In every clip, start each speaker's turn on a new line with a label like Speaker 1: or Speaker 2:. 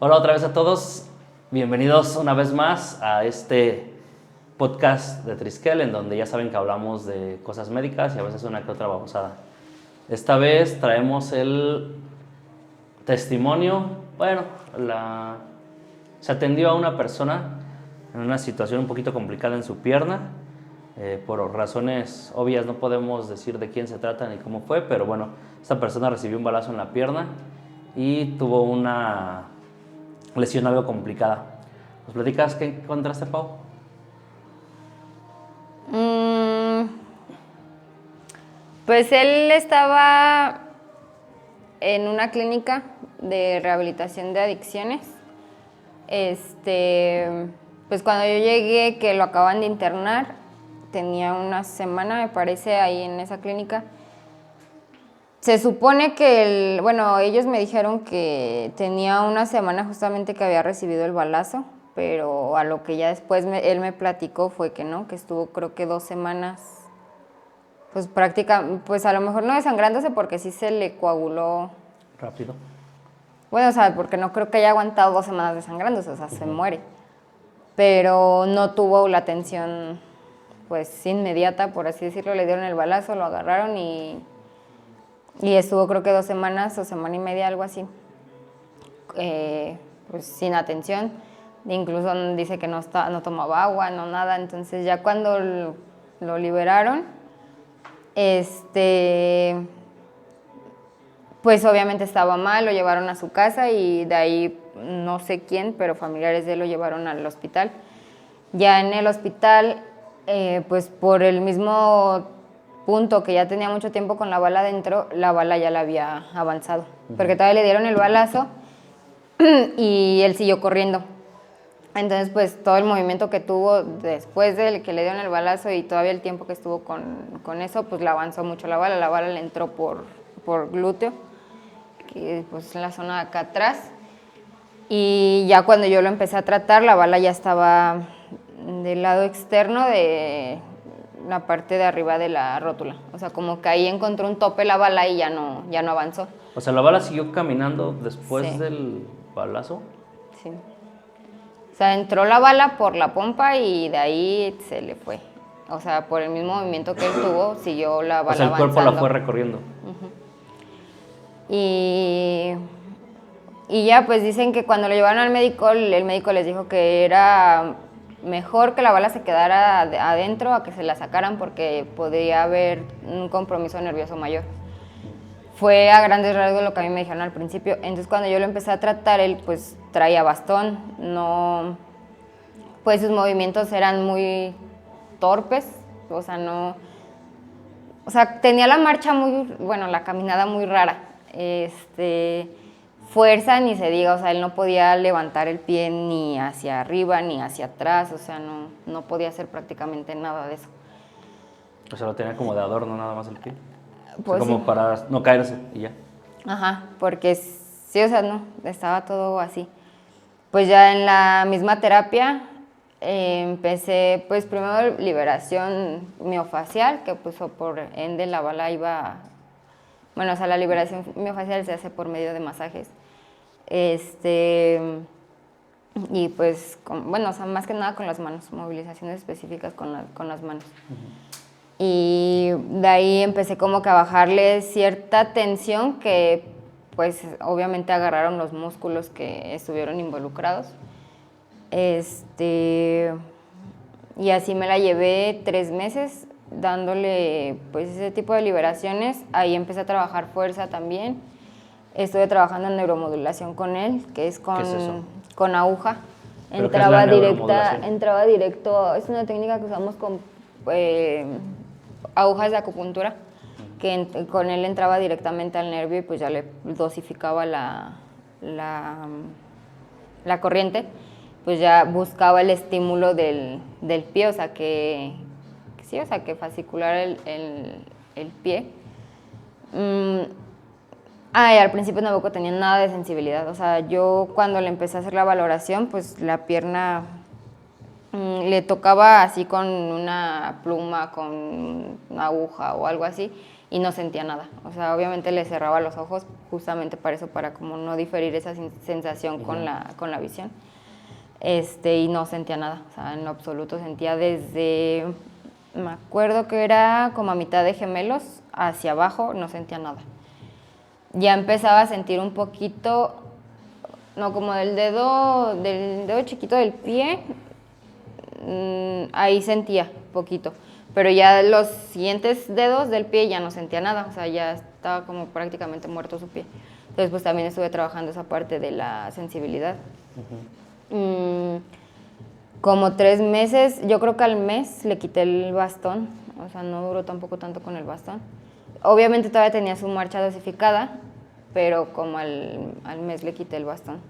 Speaker 1: Hola otra vez a todos, bienvenidos una vez más a este podcast de Triskel, en donde ya saben que hablamos de cosas médicas y a veces una que otra babosada. Esta vez traemos el testimonio, se atendió a una persona en una situación un poquito complicada en su pierna. Por razones obvias no podemos decir de quién se trata ni cómo fue, pero bueno, esta persona recibió un balazo en la pierna y tuvo una lesión algo complicada. ¿Nos platicas qué encontraste, Pau?
Speaker 2: Pues él estaba en una clínica de rehabilitación de adicciones. Pues cuando yo llegué, que lo acaban de internar, tenía una semana, me parece, ahí en esa clínica. Se supone que, ellos me dijeron que tenía una semana justamente que había recibido el balazo, pero a lo que ya después él me platicó fue que no, que estuvo creo que 2 semanas, pues a lo mejor no desangrándose porque sí se le coaguló.
Speaker 1: Rápido.
Speaker 2: Bueno, o sea, porque no creo que haya aguantado 2 semanas desangrándose, o sea, se muere. Pero no tuvo la atención, pues, inmediata, por así decirlo. Le dieron el balazo, lo agarraron y estuvo creo que 2 semanas o semana y media, algo así, pues sin atención. Incluso dice que no tomaba agua, no nada. Entonces ya cuando lo liberaron, pues obviamente estaba mal, lo llevaron a su casa y de ahí no sé quién, pero familiares de él lo llevaron al hospital. Ya en el hospital, pues por el mismo punto que ya tenía mucho tiempo con la bala adentro, la bala ya la había avanzado, porque todavía le dieron el balazo y él siguió corriendo. Entonces, pues todo el movimiento que tuvo después de que le dieron el balazo y todavía el tiempo que estuvo con eso, pues le avanzó mucho la bala le entró por glúteo, que pues en la zona de acá atrás. Y ya cuando yo lo empecé a tratar, la bala ya estaba del lado externo de la parte de arriba de la rótula. O sea, como que ahí encontró un tope la bala y ya no avanzó.
Speaker 1: O sea, la bala siguió caminando después
Speaker 2: Sí.
Speaker 1: del balazo.
Speaker 2: Sí. O sea, entró la bala por la pompa y de ahí se le fue. O sea, por el mismo movimiento que él tuvo, siguió la bala
Speaker 1: O sea, el cuerpo
Speaker 2: avanzando.
Speaker 1: la fue recorriendo.
Speaker 2: Y ya pues dicen que cuando lo llevaron al médico, el médico les dijo que era mejor que la bala se quedara adentro a que se la sacaran porque podría haber un compromiso nervioso mayor. Fue a grandes rasgos lo que a mí me dijeron al principio. Entonces cuando yo lo empecé a tratar, él pues traía bastón, no, pues sus movimientos eran muy torpes, o sea, tenía la marcha la caminada muy rara. Fuerza ni se diga, o sea, él no podía levantar el pie ni hacia arriba ni hacia atrás, o sea, no podía hacer prácticamente nada de eso.
Speaker 1: O sea, lo tenía como de adorno nada más el pie.
Speaker 2: Pues
Speaker 1: o sea, como
Speaker 2: sí.
Speaker 1: para no caerse y ya.
Speaker 2: Ajá, porque sí, o sea, no, estaba todo así. Pues ya en la misma terapia empecé, pues primero liberación miofacial, que pues por ende la bala iba, o sea, la liberación miofacial se hace por medio de masajes. Y pues, o sea, más que nada con las manos, movilizaciones específicas con las manos. Y de ahí empecé como que a bajarle cierta tensión que pues obviamente agarraron los músculos que estuvieron involucrados. Y así me la llevé 3 meses dándole pues ese tipo de liberaciones. Ahí empecé a trabajar fuerza también. Estuve trabajando en neuromodulación con él, que es
Speaker 1: ¿Qué es eso?
Speaker 2: con aguja.
Speaker 1: ¿Pero qué es la neuromodulación?
Speaker 2: Entraba directo, es una técnica que usamos con agujas de acupuntura, que con él entraba directamente al nervio y pues ya le dosificaba la corriente, pues ya buscaba el estímulo del pie, o sea que sí, o sea que fasciculara el pie. Y al principio tampoco tenía nada de sensibilidad, o sea, yo cuando le empecé a hacer la valoración, pues la pierna le tocaba así con una pluma, con una aguja o algo así, y no sentía nada. O sea, obviamente le cerraba los ojos justamente para eso, para como no diferir esa sensación con la visión. Y no sentía nada, o sea, en lo absoluto sentía desde, me acuerdo que era como a mitad de gemelos, hacia abajo, no sentía nada. Ya empezaba a sentir un poquito, no, como del dedo chiquito del pie, ahí sentía poquito, pero ya los siguientes dedos del pie ya no sentía nada, o sea, ya estaba como prácticamente muerto su pie. Entonces, pues también estuve trabajando esa parte de la sensibilidad. Como 3 meses, yo creo que al mes le quité el bastón, o sea, no duró tampoco tanto con el bastón. Obviamente todavía tenía su marcha dosificada, pero como al mes le quité el bastón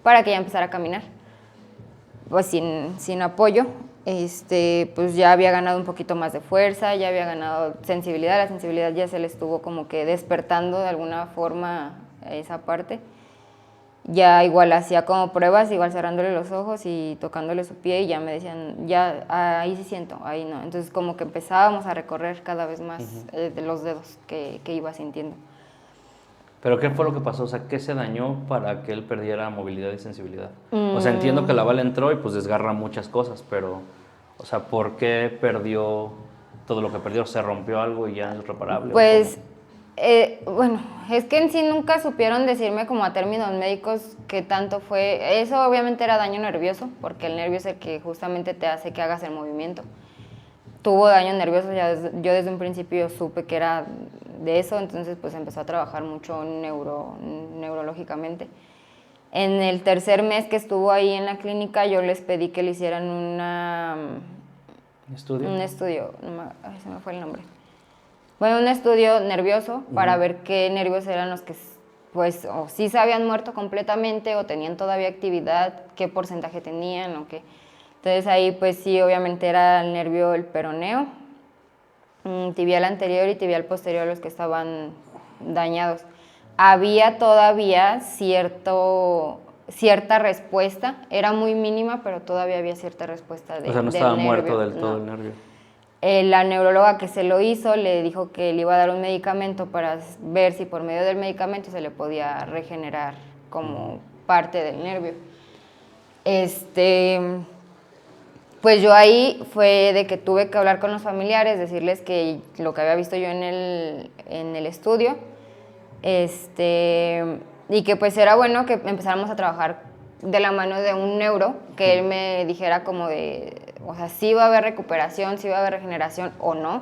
Speaker 2: para que ya empezara a caminar. Pues sin apoyo, pues ya había ganado un poquito más de fuerza, ya había ganado sensibilidad, la sensibilidad ya se le estuvo como que despertando de alguna forma esa parte. Ya igual hacía como pruebas, igual cerrándole los ojos y tocándole su pie y ya me decían, ya ahí sí siento, ahí no. Entonces como que empezábamos a recorrer cada vez más de los dedos que iba sintiendo.
Speaker 1: ¿Pero qué fue lo que pasó? O sea, ¿qué se dañó para que él perdiera movilidad y sensibilidad? O sea, entiendo que la bala entró y pues desgarra muchas cosas, pero, o sea, ¿por qué perdió todo lo que perdió? ¿Se rompió algo y ya es irreparable?
Speaker 2: Pues, bueno, es que en sí nunca supieron decirme como a términos médicos qué tanto fue. Eso obviamente era daño nervioso, porque el nervio es el que justamente te hace que hagas el movimiento. Tuvo daño nervioso, yo desde un principio supe que era de eso, entonces pues empezó a trabajar mucho neurológicamente. En el tercer mes que estuvo ahí en la clínica, yo les pedí que le hicieran un estudio, ay, se me fue el nombre. Bueno, un estudio nervioso para ver qué nervios eran los que pues o sí se habían muerto completamente o tenían todavía actividad, qué porcentaje tenían o qué. Entonces ahí pues sí, obviamente era el nervio, el peroneo, tibial anterior y tibial posterior los que estaban dañados. Había todavía cierta respuesta, era muy mínima, pero todavía había cierta respuesta
Speaker 1: O sea, no estaba muerto del todo
Speaker 2: no.
Speaker 1: el nervio.
Speaker 2: La neuróloga que se lo hizo le dijo que le iba a dar un medicamento para ver si por medio del medicamento se le podía regenerar como parte del nervio. Pues yo ahí fue de que tuve que hablar con los familiares, decirles que lo que había visto yo en el estudio, y que pues era bueno que empezáramos a trabajar de la mano de un neuro, que él me dijera como de, o sea, si va a haber recuperación, si va a haber regeneración o no,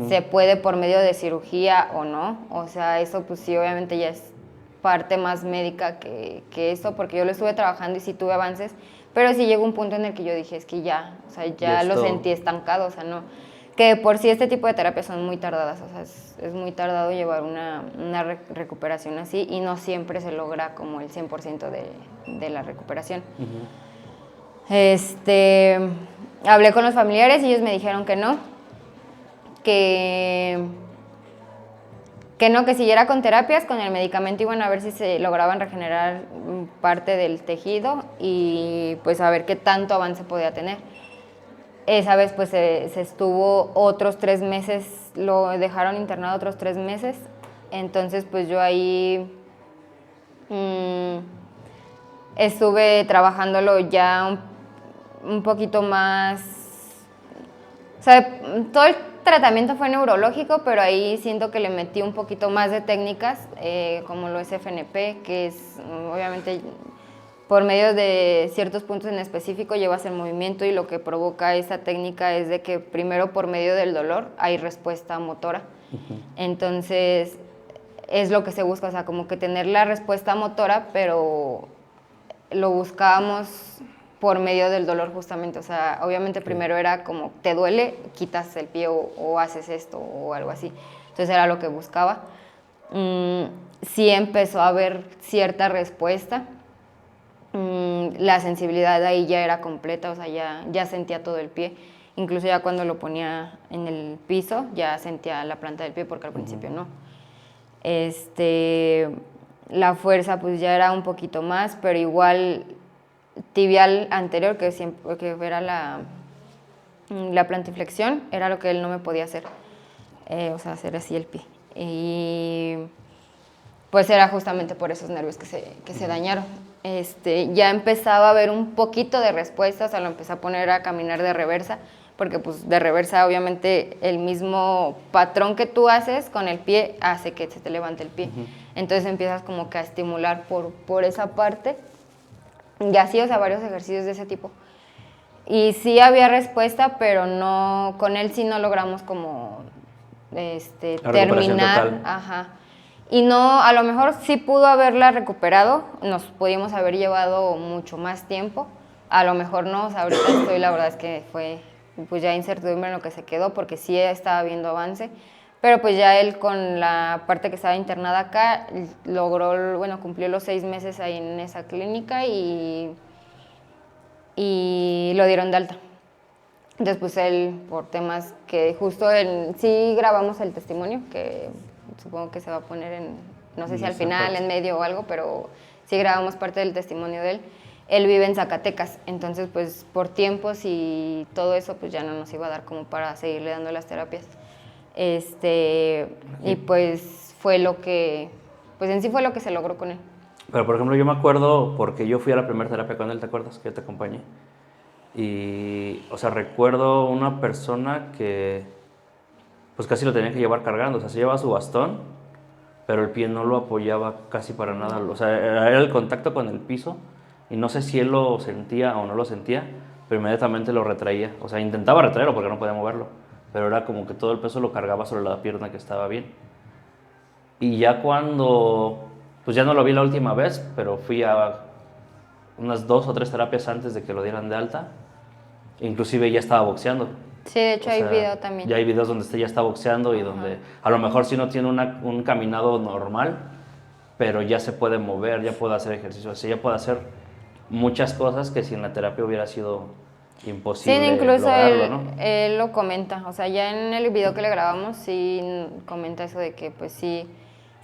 Speaker 2: se puede por medio de cirugía o no, o sea, eso pues sí, obviamente ya es parte más médica que eso, porque yo lo estuve trabajando y sí tuve avances, pero sí llegó un punto en el que yo dije, es que ya, o sea, ya lo sentí estancado, o sea, no, que por sí este tipo de terapias son muy tardadas, o sea, es muy tardado llevar una recuperación así y no siempre se logra como el 100% de la recuperación. Hablé con los familiares y ellos me dijeron que no, que siguiera con terapias, con el medicamento iban a ver si se lograban regenerar parte del tejido y pues a ver qué tanto avance podía tener. Esa vez pues se estuvo otros 3 meses, lo dejaron internado otros 3 meses, entonces pues yo ahí estuve trabajándolo ya un poquito más, o sea, todo el tratamiento fue neurológico, pero ahí siento que le metí un poquito más de técnicas, como lo es FNP, que es obviamente por medio de ciertos puntos en específico llevas el movimiento y lo que provoca esa técnica es de que primero por medio del dolor hay respuesta motora. Entonces es lo que se busca, o sea, como que tener la respuesta motora, pero lo buscábamos por medio del dolor justamente, o sea, obviamente primero era como, te duele, quitas el pie o haces esto o algo así, entonces era lo que buscaba. Sí empezó a haber cierta respuesta, la sensibilidad ahí ya era completa, o sea, ya sentía todo el pie, incluso ya cuando lo ponía en el piso ya sentía la planta del pie porque al principio no. La fuerza pues ya era un poquito más, pero igual tibial anterior, que era La plantiflexión era lo que él no me podía hacer, o sea, hacer así el pie. Y pues era justamente por esos nervios que se dañaron. Ya empezaba a ver un poquito de respuesta, o sea, lo empecé a poner a caminar de reversa, porque pues de reversa obviamente el mismo patrón que tú haces con el pie hace que se te levante el pie. Entonces empiezas como que a estimular por esa parte, y así, o sea, varios ejercicios de ese tipo. Y sí había respuesta, pero no, con él sí no logramos como
Speaker 1: La recuperación
Speaker 2: terminar.
Speaker 1: total.
Speaker 2: Ajá. Y no, a lo mejor sí pudo haberla recuperado, nos pudimos haber llevado mucho más tiempo, a lo mejor no, o sea, ahorita estoy, la verdad es que fue pues ya incertidumbre en lo que se quedó, porque sí estaba viendo avance, pero pues ya él con la parte que estaba internada acá, logró, bueno, cumplió los 6 meses ahí en esa clínica y lo dieron de alta. Entonces, pues él, por temas que justo sí grabamos el testimonio, que supongo que se va a poner en, no sé si al final, en medio o algo, pero sí grabamos parte del testimonio de él. Él vive en Zacatecas, entonces pues por tiempos y todo eso pues ya no nos iba a dar como para seguirle dando las terapias. Y pues fue lo que, pues en sí fue lo que se logró con él.
Speaker 1: Pero por ejemplo yo me acuerdo porque yo fui a la primera terapia con él, ¿te acuerdas? Que yo te acompañé. Y, o sea, recuerdo una persona que pues casi lo tenía que llevar cargando, o sea, se llevaba su bastón, pero el pie no lo apoyaba casi para nada, o sea, era el contacto con el piso, y no sé si él lo sentía o no lo sentía, pero inmediatamente lo retraía, o sea, intentaba retraerlo porque no podía moverlo, pero era como que todo el peso lo cargaba sobre la pierna que estaba bien. Y ya cuando, pues ya no lo vi la última vez, pero fui a unas 2 o 3 terapias antes de que lo dieran de alta, inclusive ya estaba boxeando.
Speaker 2: Sí, de hecho
Speaker 1: O
Speaker 2: hay
Speaker 1: sea,
Speaker 2: video también.
Speaker 1: ya hay videos donde ya está boxeando y donde a lo mejor sí no tiene un caminado normal, pero ya se puede mover, ya puede hacer ejercicio, así, ya puede hacer muchas cosas que sin la terapia hubiera sido
Speaker 2: Sí,
Speaker 1: imposible
Speaker 2: incluso
Speaker 1: lograrlo, ¿no?
Speaker 2: él lo comenta, o sea, ya en el video que le grabamos sí comenta eso de que pues sí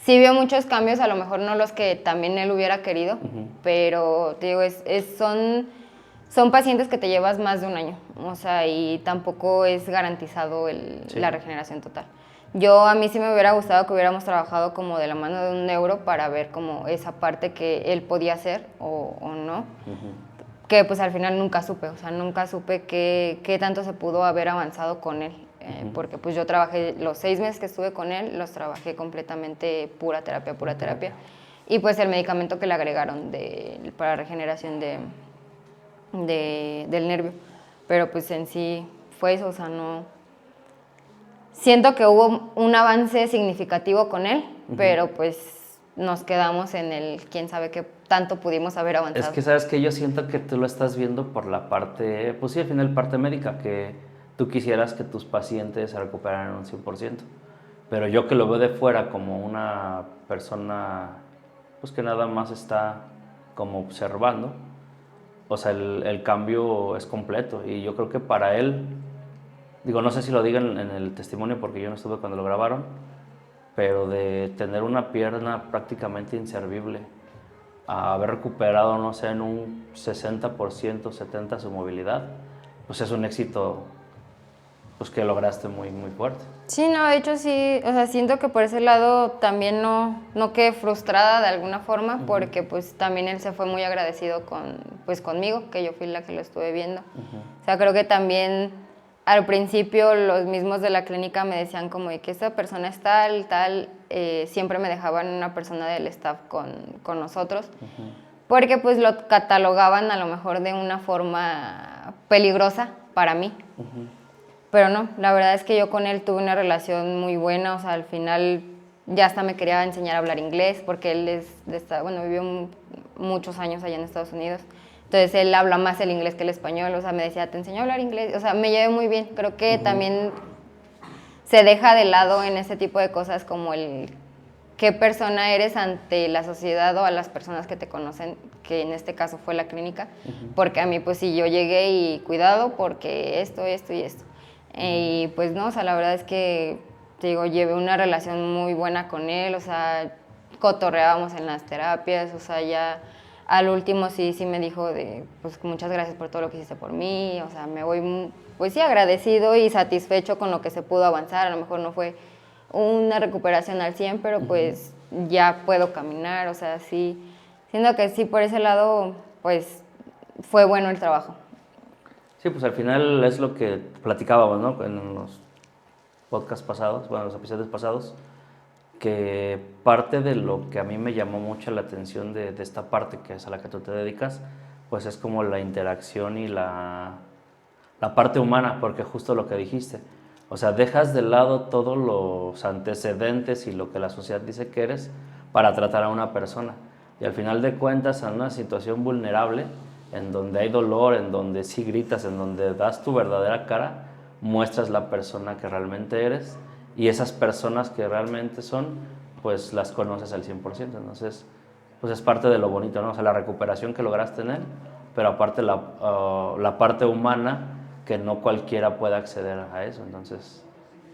Speaker 2: vio muchos cambios, a lo mejor no los que también él hubiera querido, pero te digo, son pacientes que te llevas más de un año, o sea, y tampoco es garantizado la regeneración total. A mí sí me hubiera gustado que hubiéramos trabajado como de la mano de un neuro para ver como esa parte que él podía hacer o no. Que pues al final nunca supe, o sea, nunca supe qué tanto se pudo haber avanzado con él, porque pues yo trabajé, los 6 meses que estuve con él, los trabajé completamente pura terapia, y pues el medicamento que le agregaron para regeneración del nervio, pero pues en sí fue eso, o sea, no... Siento que hubo un avance significativo con él, pero pues nos quedamos en el quién sabe qué tanto pudimos haber avanzado.
Speaker 1: Es que sabes que yo siento que tú lo estás viendo por la parte, pues sí, al final parte médica, que tú quisieras que tus pacientes se recuperaran un 100%. Pero yo que lo veo de fuera como una persona, pues que nada más está como observando, o sea, el cambio es completo. Y yo creo que para él, digo, no sé si lo digan en el testimonio porque yo no estuve cuando lo grabaron, pero de tener una pierna prácticamente inservible a haber recuperado, no sé, en un 60%, 70% su movilidad, pues es un éxito pues que lograste muy, muy fuerte.
Speaker 2: Sí, no, de hecho sí, o sea, siento que por ese lado también no quedé frustrada de alguna forma, porque pues también él se fue muy agradecido pues conmigo, que yo fui la que lo estuve viendo. O sea, creo que también al principio los mismos de la clínica me decían como de que esta persona es tal, siempre me dejaban una persona del staff con nosotros, porque pues lo catalogaban a lo mejor de una forma peligrosa para mí. Pero no, la verdad es que yo con él tuve una relación muy buena, o sea, al final ya hasta me quería enseñar a hablar inglés, porque él vivió muchos años allá en Estados Unidos. Entonces él habla más el inglés que el español, o sea, me decía, te enseño a hablar inglés, o sea, me llevé muy bien. Creo que también se deja de lado en ese tipo de cosas como qué persona eres ante la sociedad o a las personas que te conocen, que en este caso fue la clínica, porque a mí pues sí, yo llegué y cuidado porque esto y esto. Y pues no, o sea, la verdad es que, te digo, llevé una relación muy buena con él, o sea, cotorreábamos en las terapias, o sea, ya Al último sí me dijo de, pues muchas gracias por todo lo que hiciste por mí, o sea, me voy, pues sí, agradecido y satisfecho con lo que se pudo avanzar. A lo mejor no fue una recuperación al 100, pero pues ya puedo caminar, o sea, sí, siento que sí, por ese lado, pues fue bueno el trabajo.
Speaker 1: Sí, pues al final es lo que platicábamos, ¿no? En los podcasts pasados, bueno, los episodios pasados, que parte de lo que a mí me llamó mucho la atención de esta parte que es a la que tú te dedicas, pues es como la interacción y la parte humana, porque justo lo que dijiste, o sea, dejas de lado todos los antecedentes y lo que la sociedad dice que eres para tratar a una persona. Y al final de cuentas, en una situación vulnerable, en donde hay dolor, en donde sí gritas, en donde das tu verdadera cara, muestras la persona que realmente eres y esas personas que realmente son, pues las conoces al 100%. Entonces, pues es parte de lo bonito, ¿no? O sea, la recuperación que lograste en él, pero aparte la parte humana que no cualquiera puede acceder a eso. Entonces,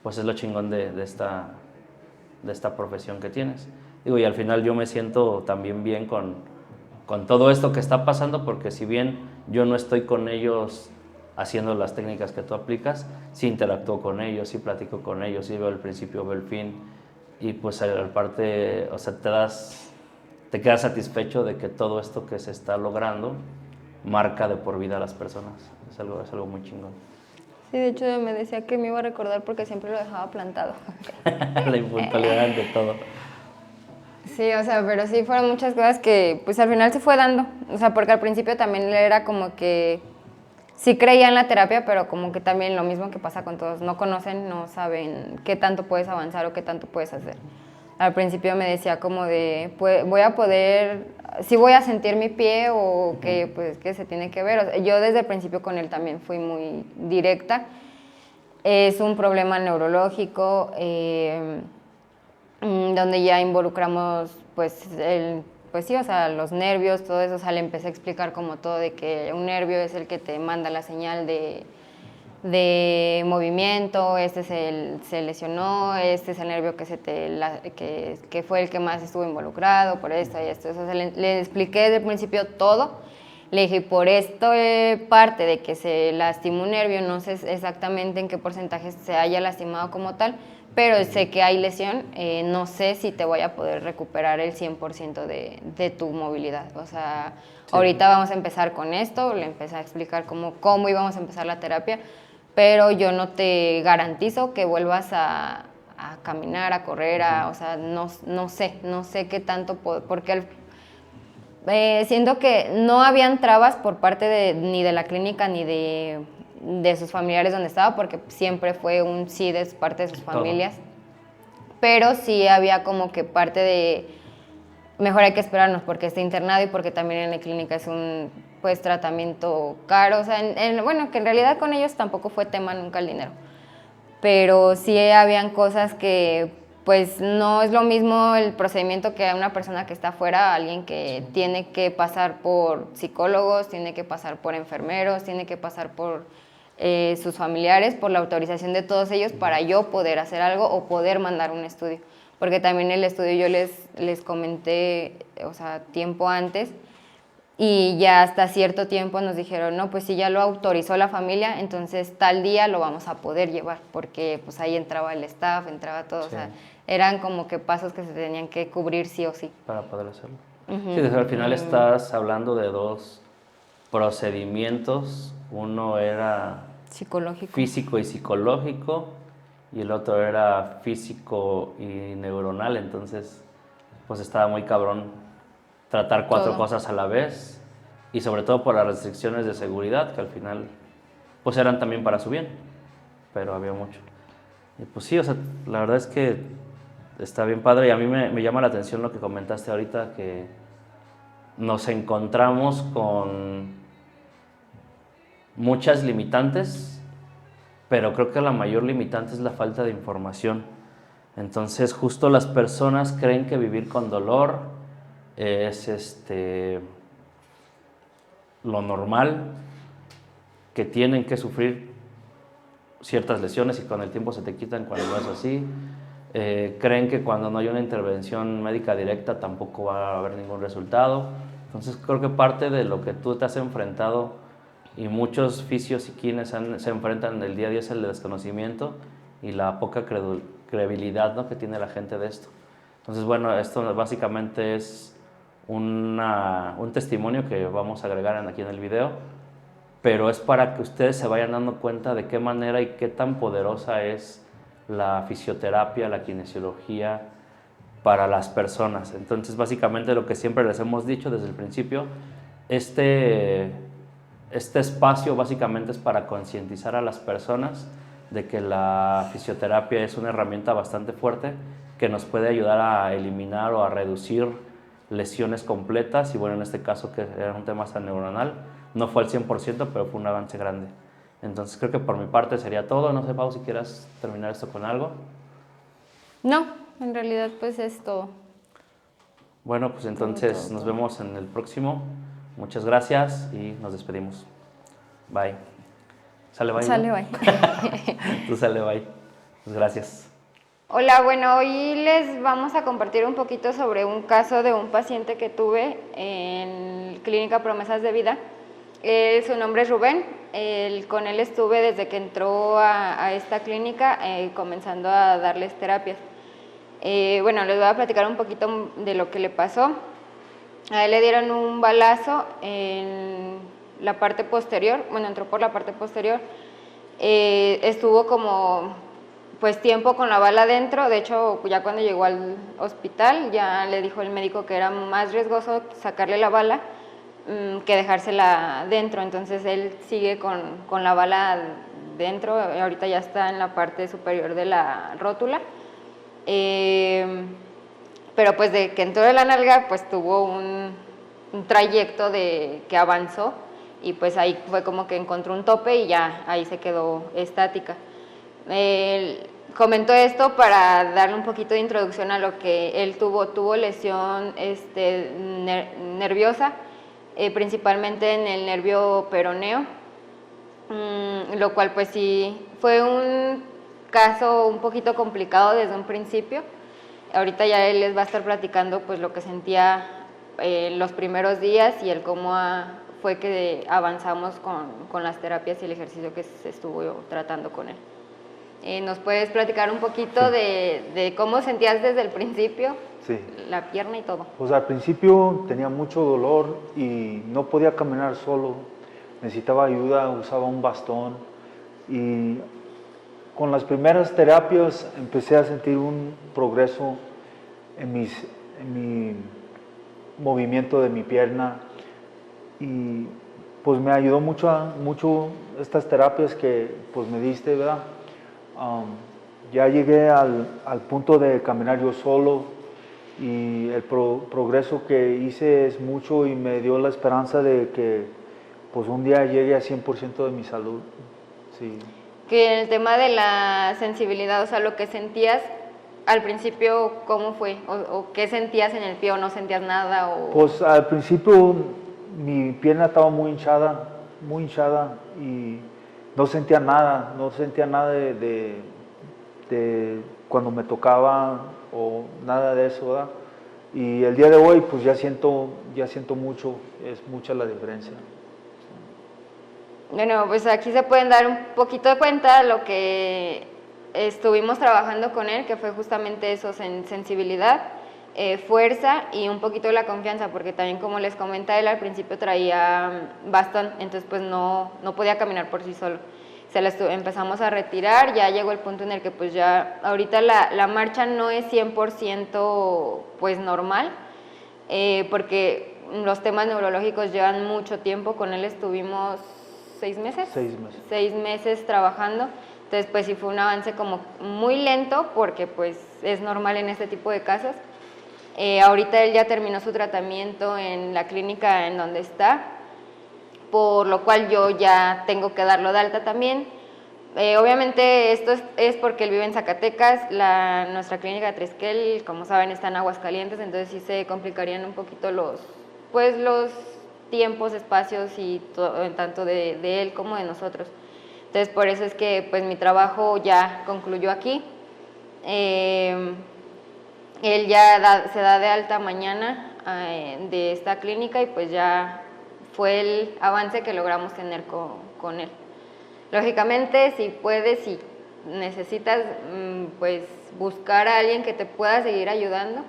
Speaker 1: pues es lo chingón de esta profesión que tienes. Digo, y al final yo me siento también bien con todo esto que está pasando, porque si bien yo no estoy con ellos haciendo las técnicas que tú aplicas, sí interactúo con ellos, sí platico con ellos, sí veo el principio, veo el fin, y pues aparte, o sea, te quedas satisfecho de que todo esto que se está logrando marca de por vida a las personas. Es algo muy chingón.
Speaker 2: Sí, de hecho me decía que me iba a recordar porque siempre lo dejaba plantado.
Speaker 1: La impuntualidad ante todo.
Speaker 2: Sí, o sea, pero sí fueron muchas cosas que pues al final se fue dando. O sea, porque al principio también era como que sí creía en la terapia, pero como que también lo mismo que pasa con todos, no conocen, no saben qué tanto puedes avanzar o qué tanto puedes hacer. Al principio me decía como de, pues, voy a poder, sí voy a sentir mi pie o que, pues, que se tiene que ver. O sea, yo desde el principio con él también fui muy directa. Es un problema neurológico donde ya involucramos, pues, pues sí, o sea, los nervios, todo eso. O sea, le empecé a explicar como todo de que un nervio es el que te manda la señal de movimiento, se lesionó, este es el nervio que fue el que más estuvo involucrado, por esto y esto. O sea, le expliqué desde el principio todo. Le dije, por esto parte de que se lastimó un nervio, no sé exactamente en qué porcentaje se haya lastimado como tal, pero sé que hay lesión, no sé si te voy a poder recuperar el 100% de tu movilidad. O sea, sí. Ahorita vamos a empezar con esto, le empecé a explicar cómo íbamos a empezar la terapia, pero yo no te garantizo que vuelvas a caminar, a correr, o sea, no sé qué tanto, porque siento que no habían trabas por parte ni de la clínica ni de sus familiares donde estaba, porque siempre fue un sí de parte de sus familias, pero sí había como que parte de mejor hay que esperarnos porque está internado y porque también en la clínica es un pues tratamiento caro, o sea, bueno, que en realidad con ellos tampoco fue tema nunca el dinero, pero sí habían cosas que pues no es lo mismo el procedimiento que a una persona que está afuera, alguien que tiene que pasar por psicólogos, tiene que pasar por enfermeros, tiene que pasar por sus familiares, por la autorización de todos ellos para yo poder hacer algo o poder mandar un estudio. Porque también el estudio yo les comenté, o sea, tiempo antes, y ya hasta cierto tiempo nos dijeron, no, pues si ya lo autorizó la familia, entonces tal día lo vamos a poder llevar, porque pues ahí entraba el staff, entraba todo, sí. O sea, eran como que pasos que se tenían que cubrir sí o sí.
Speaker 1: Para poder hacerlo. Sí, desde al final estás hablando de dos procedimientos, uno era
Speaker 2: psicológico,
Speaker 1: físico y psicológico, y el otro era físico y neuronal, entonces pues estaba muy cabrón tratar cuatro cosas a la vez, y sobre todo por las restricciones de seguridad que al final pues eran también para su bien, pero había mucho. Y pues sí, o sea, la verdad es que está bien padre, y a mí me llama la atención lo que comentaste ahorita, que nos encontramos con muchas limitantes, pero creo que la mayor limitante es la falta de información. Entonces justo las personas creen que vivir con dolor es lo normal, que tienen que sufrir ciertas lesiones y con el tiempo se te quitan cuando no es así. Creen que cuando no hay una intervención médica directa tampoco va a haber ningún resultado. Entonces creo que parte de lo que tú te has enfrentado y muchos fisios y quienes se enfrentan en el día a día es el desconocimiento y la poca credibilidad, ¿no?, que tiene la gente de esto. Entonces, bueno, esto básicamente es un testimonio que vamos a agregar aquí en el video, pero es para que ustedes se vayan dando cuenta de qué manera y qué tan poderosa es la fisioterapia, la kinesiología para las personas. Entonces, básicamente lo que siempre les hemos dicho desde el principio, este espacio básicamente es para concientizar a las personas de que la fisioterapia es una herramienta bastante fuerte que nos puede ayudar a eliminar o a reducir lesiones completas, y bueno, en este caso que era un tema neuronal, no fue al 100%, pero fue un avance grande. Entonces creo que por mi parte sería todo. No sé, Pau, si quieras terminar esto con algo.
Speaker 2: No, en realidad pues es todo.
Speaker 1: Bueno, pues entonces
Speaker 2: todo.
Speaker 1: Nos vemos en el próximo. Muchas gracias y nos despedimos. Bye. Sale, bye.
Speaker 2: Sale,
Speaker 1: ¿no?
Speaker 2: bye.
Speaker 1: Tú sale, bye. Pues gracias.
Speaker 2: Hola, bueno, hoy les vamos a compartir un poquito sobre un caso de un paciente que tuve en Clínica Promesas de Vida. Su nombre es Rubén. Con él estuve desde que entró a esta clínica, comenzando a darles terapias. Bueno, les voy a platicar un poquito de lo que le pasó. A él le dieron un balazo en la parte posterior, bueno, entró por la parte posterior. Estuvo como pues tiempo con la bala dentro. De hecho, ya cuando llegó al hospital ya le dijo el médico que era más riesgoso sacarle la bala que dejársela dentro. Entonces él sigue con la bala dentro, ahorita ya está en la parte superior de la rótula. Pero pues de que entró de la nalga, pues tuvo un trayecto que avanzó, y pues ahí fue como que encontró un tope y ya ahí se quedó estática. Comentó esto para darle un poquito de introducción a lo que él tuvo lesión nerviosa, principalmente en el nervio peroneo, lo cual pues sí fue un caso un poquito complicado desde un principio. Ahorita ya él les va a estar platicando pues lo que sentía los primeros días y el cómo fue que avanzamos con las terapias y el ejercicio que se estuvo tratando con él. ¿Nos puedes platicar un poquito
Speaker 3: Sí.
Speaker 2: de cómo sentías desde el principio?
Speaker 3: Sí.
Speaker 2: La pierna y todo.
Speaker 3: Pues al principio tenía mucho dolor y no podía caminar solo, necesitaba ayuda, usaba un bastón, y con las primeras terapias empecé a sentir un progreso en mi movimiento de mi pierna, y pues me ayudó mucho estas terapias que pues me diste, ¿verdad? Ya llegué al punto de caminar yo solo, y el progreso que hice es mucho, y me dio la esperanza de que pues un día llegue a 100% de mi salud. Sí.
Speaker 2: Que el tema de la sensibilidad, o sea, lo que sentías al principio, ¿cómo fue? ¿O qué sentías en el pie, o no sentías nada?
Speaker 3: Pues al principio mi pierna estaba muy hinchada, y no sentía nada de cuando me tocaba o nada de eso, ¿verdad? Y el día de hoy pues ya siento mucho, es mucha la diferencia.
Speaker 2: Bueno, pues aquí se pueden dar un poquito de cuenta de lo que estuvimos trabajando con él, que fue justamente eso, sensibilidad, fuerza y un poquito de la confianza, porque también, como les comenta él, al principio traía bastón, entonces pues no podía caminar por sí solo. Empezamos a retirar, ya llegó el punto en el que pues ya ahorita la marcha no es 100% pues normal, porque los temas neurológicos llevan mucho tiempo. Con él estuvimos 6 meses.
Speaker 3: 6 meses.
Speaker 2: 6 meses trabajando. Entonces pues sí fue un avance como muy lento, porque pues es normal en este tipo de casos. Ahorita él ya terminó su tratamiento en la clínica en donde está, por lo cual yo ya tengo que darlo de alta también. Obviamente esto es porque él vive en Zacatecas. Nuestra clínica de Triskel, como saben, está en Aguascalientes, entonces sí se complicarían un poquito los tiempos, espacios y tanto de él como de nosotros. Entonces por eso es que pues mi trabajo ya concluyó aquí. Él ya se da de alta mañana de esta clínica y pues ya fue el avance que logramos tener con él. Lógicamente, si puedes, si necesitas, pues buscar a alguien que te pueda seguir ayudando.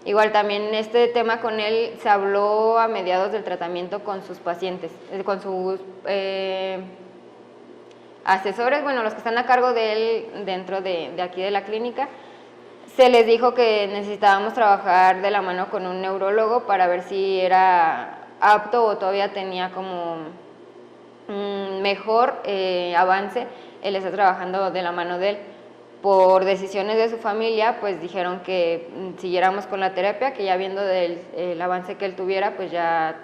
Speaker 2: Igual también este tema con él se habló a mediados del tratamiento con sus pacientes, con sus asesores, bueno, los que están a cargo de él dentro de aquí de la clínica. Se les dijo que necesitábamos trabajar de la mano con un neurólogo para ver si era apto o todavía tenía como mejor avance el estar trabajando de la mano de él. Por decisiones de su familia, pues dijeron que siguiéramos con la terapia, que ya viendo el avance que él tuviera, pues ya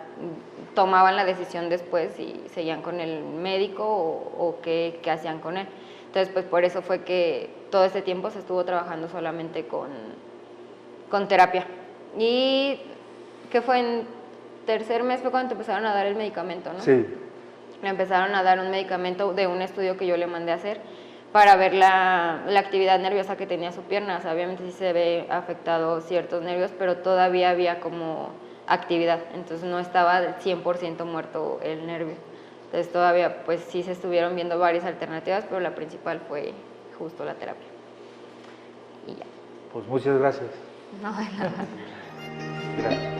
Speaker 2: tomaban la decisión después si seguían con el médico o qué hacían con él. Entonces, pues por eso fue que todo este tiempo se estuvo trabajando solamente con terapia. Y que fue en tercer mes fue cuando te empezaron a dar el medicamento, ¿no?
Speaker 3: Sí.
Speaker 2: Me empezaron a dar un medicamento de un estudio que yo le mandé a hacer para ver la actividad nerviosa que tenía su pierna. O sea, obviamente sí se ve afectado ciertos nervios, pero todavía había como actividad, entonces no estaba 100% muerto el nervio. Entonces todavía pues sí se estuvieron viendo varias alternativas, pero la principal fue justo la terapia. Y ya.
Speaker 3: Pues muchas gracias.
Speaker 2: No, de nada.
Speaker 3: Gracias.